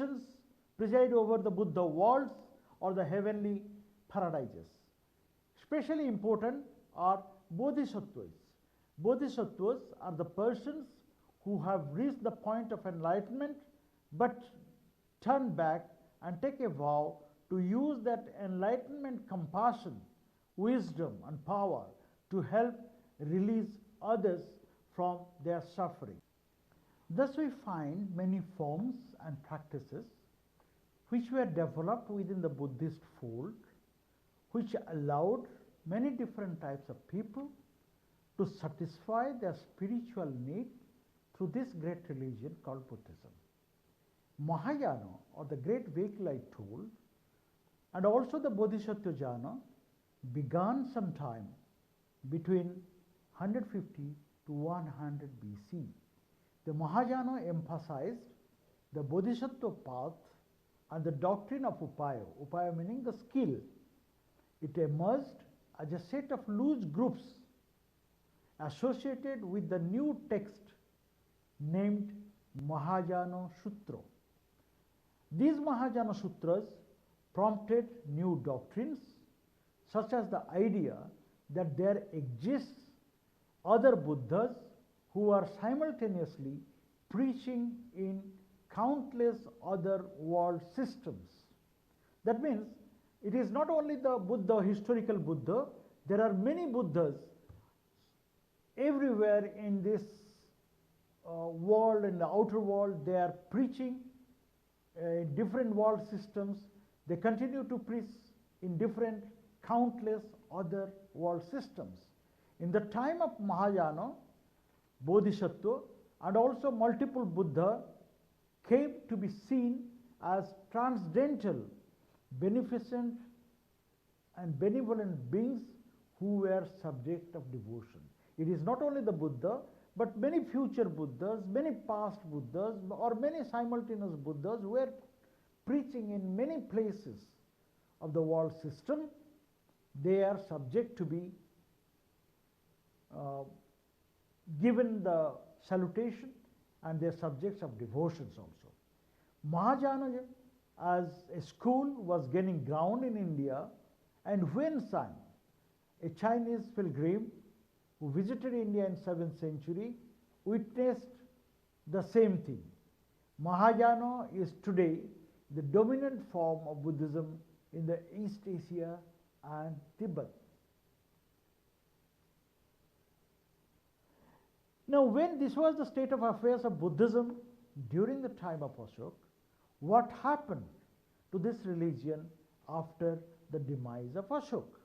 Persians preside over the Buddha worlds or the heavenly paradises. Especially important are Bodhisattvas. Bodhisattvas are the persons who have reached the point of enlightenment but turn back and take a vow to use that enlightenment, compassion, wisdom and power to help release others from their suffering. Thus we find many forms and practices which were developed within the Buddhist fold, which allowed many different types of people to satisfy their spiritual need through this great religion called Buddhism. Mahayana, or the great vehicle I told, and also the Bodhisattva jhana began sometime between 150 to 100 BC. The Mahayana emphasized the Bodhisattva path and the doctrine of Upaya, Upaya meaning the skill. It emerged as a set of loose groups associated with the new text named Mahayana Sutra. These Mahayana Sutras prompted new doctrines such as the idea that there exists other Buddhas who are simultaneously preaching in countless other world systems. That means it is not only the Buddha, historical Buddha, there are many Buddhas everywhere in this world, in the outer world. They are preaching in different world systems. They continue to preach in different countless other world systems. In the time of Mahayana, Bodhisattva and also multiple Buddha came to be seen as transcendental, beneficent and benevolent beings who were subject of devotion. It is not only the Buddha, but many future Buddhas, many past Buddhas, or many simultaneous Buddhas who were preaching in many places of the world system. They are subject to be given the salutation, and they are subjects of devotions also. Mahayana as a school was gaining ground in India, and Huan San, a Chinese pilgrim who visited India in 7th century, witnessed the same thing. Mahayana is today the dominant form of Buddhism in the East Asia and Tibet. Now, when this was the state of affairs of Buddhism during the time of Ashoka, what happened to this religion after the demise of Ashoka,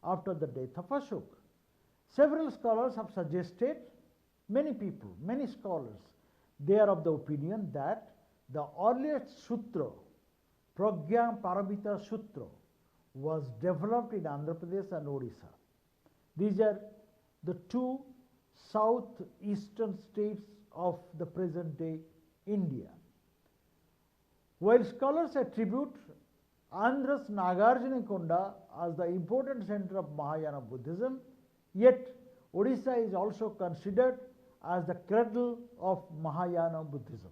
after the death of Ashoka? Several scholars have suggested, many people, many scholars, they are of the opinion that the earliest sutra, Pragya Paramita Sutra, was developed in Andhra Pradesh and Odisha. These are the two southeastern states of the present day India. While scholars attribute Andhra's Nagarjunakonda as the important center of Mahayana Buddhism, yet Odisha is also considered as the cradle of Mahayana Buddhism.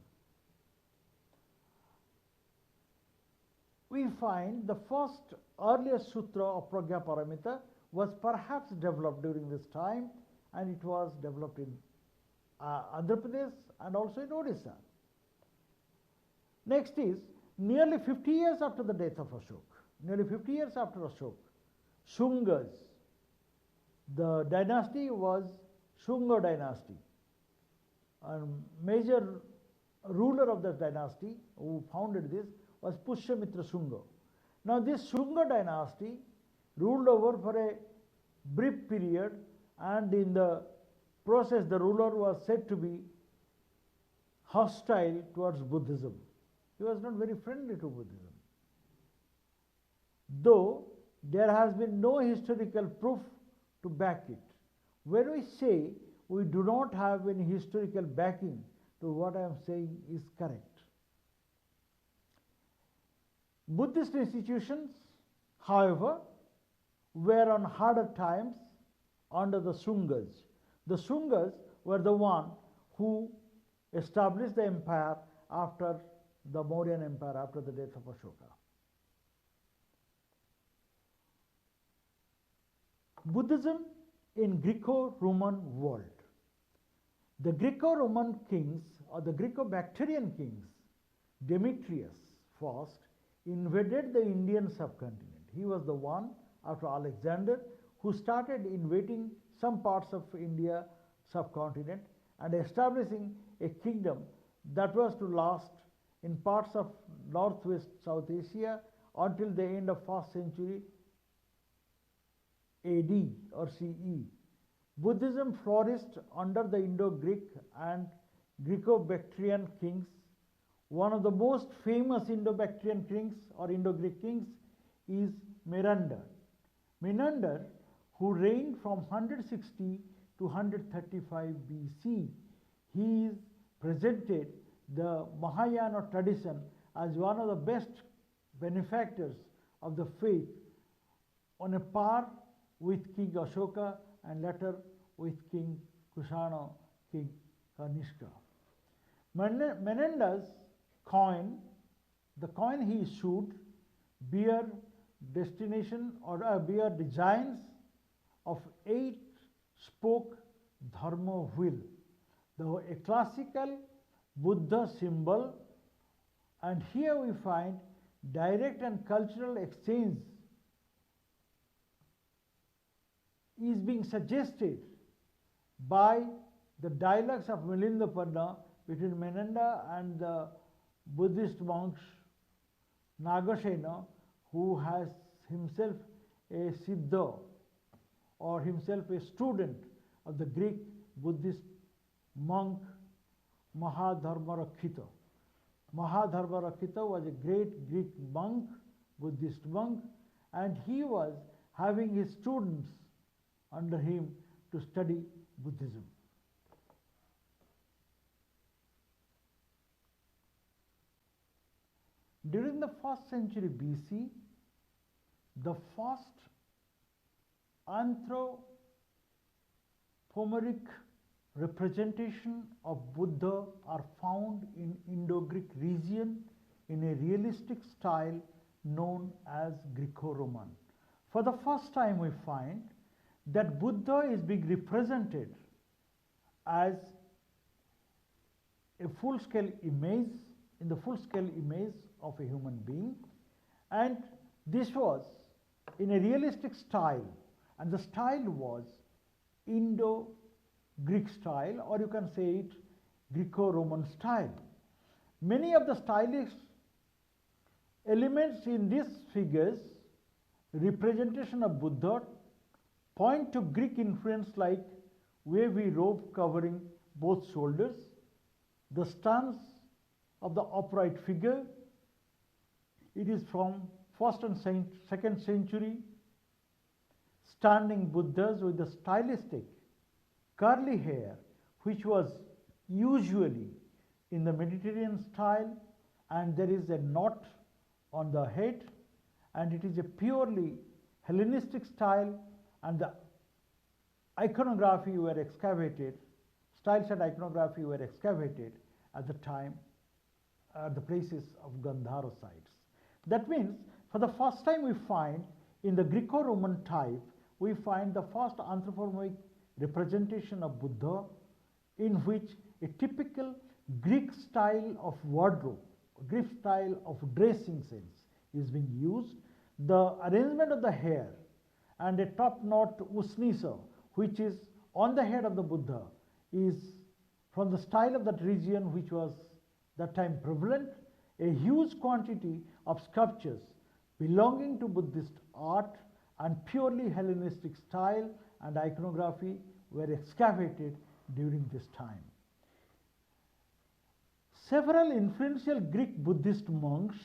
We find the first earliest sutra of Pragya Paramita was perhaps developed during this time, and it was developed in Andhra Pradesh and also in Odisha. Next is nearly 50 years after the death of Ashoka, nearly 50 years after Ashoka, Shungas, the dynasty was Shunga dynasty, and major ruler of that dynasty who founded this was Pushyamitra Shunga. Now this Shunga dynasty ruled over for a brief period, and in the process the ruler was said to be hostile towards Buddhism. He was not very friendly to Buddhism. Though there has been no historical proof to back it. When we say we do not have any historical backing to what I am saying is correct. Buddhist institutions, however, were on harder times under the Shungas. The Shungas were the one who established the empire after the Mauryan Empire after the death of Ashoka. Buddhism in Greco-Roman world. The Greco-Roman kings or the Greco-Bactrian kings, Demetrius first, invaded the Indian subcontinent. He was the one after Alexander who started invading some parts of India subcontinent and establishing a kingdom that was to last in parts of northwest South Asia until the end of 1st century AD or CE. Buddhism flourished under the Indo-Greek and Greco-Bactrian kings. One of the most famous Indo-Bactrian kings or Indo-Greek kings is Menander. Menander, who reigned from 160 to 135 BC. He is presented the Mahayana tradition as one of the best benefactors of the faith, on a par with King Ashoka and later with King Kushana, King Kanishka. Menander's coin, the coin he issued, bear destination or bear designs of 8-spoke dharma wheel, a classical Buddha symbol, and here we find direct and cultural exchange is being suggested by the dialogues of Milindapanna between Menander and the Buddhist monks Nagasena, who has himself a Siddha or himself a student of the Greek Buddhist monk Mahadharmarakkhita. Mahadharmarakkhita was a great Greek monk, Buddhist monk, and he was having his students under him to study Buddhism. During the 1st century BC, the first anthropomorphic representation of Buddha are found in Indo-Greek region in a realistic style known as Greco-Roman. For the first time we find that Buddha is being represented as a full-scale image, in the full-scale image of a human being, and this was in a realistic style, and the style was Indo-Greek style, or you can say it Greco-Roman style. Many of the stylish elements in these figures, representation of Buddha, point to Greek influence like wavy robe covering both shoulders, the stance of the upright figure. It is from 1st and 2nd century, standing Buddhas with the stylistic curly hair, which was usually in the Mediterranean style, and there is a knot on the head, and it is a purely Hellenistic style, and the iconography were excavated, styles and iconography were excavated at the time at the places of Gandhara sites. That means for the first time we find in the Greco-Roman type, we find the first anthropomorphic representation of Buddha, in which a typical Greek style of wardrobe, Greek style of dressing sense is being used. The arrangement of the hair and a top knot usnisa, which is on the head of the Buddha, is from the style of that region which was that time prevalent. A huge quantity of sculptures belonging to Buddhist art and purely Hellenistic style and iconography were excavated during this time. Several influential Greek Buddhist monks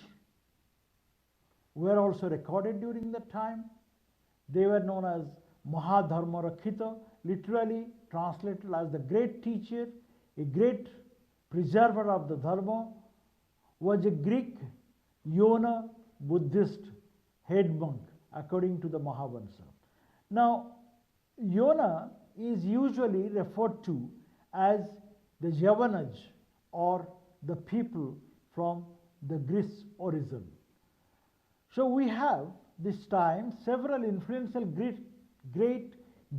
were also recorded during that time. They were known as Mahadharmarakkhita, literally translated as the great teacher, a great preserver of the Dharma, was a Greek Yona Buddhist head monk according to the Mahavamsa. Now, Yona is usually referred to as the Yavanaj or the people from the Greece origin. So we have this time several influential great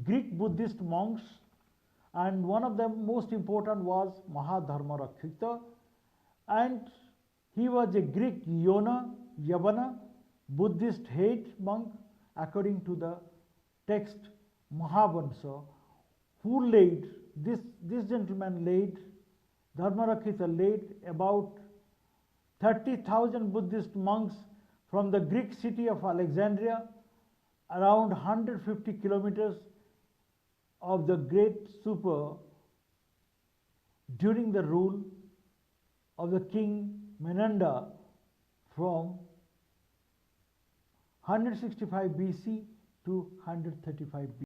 Greek Buddhist monks, and one of them most important was Mahadharmarakshita, and he was a Greek Yavana Buddhist head monk according to the text Mahavamsa, who laid this gentleman laid, Dharmarakshita laid about 30,000 Buddhist monks from the Greek city of Alexandria, around 150 kilometers of the Great Super, during the rule of the king Menanda from 165 BC to 135 BC.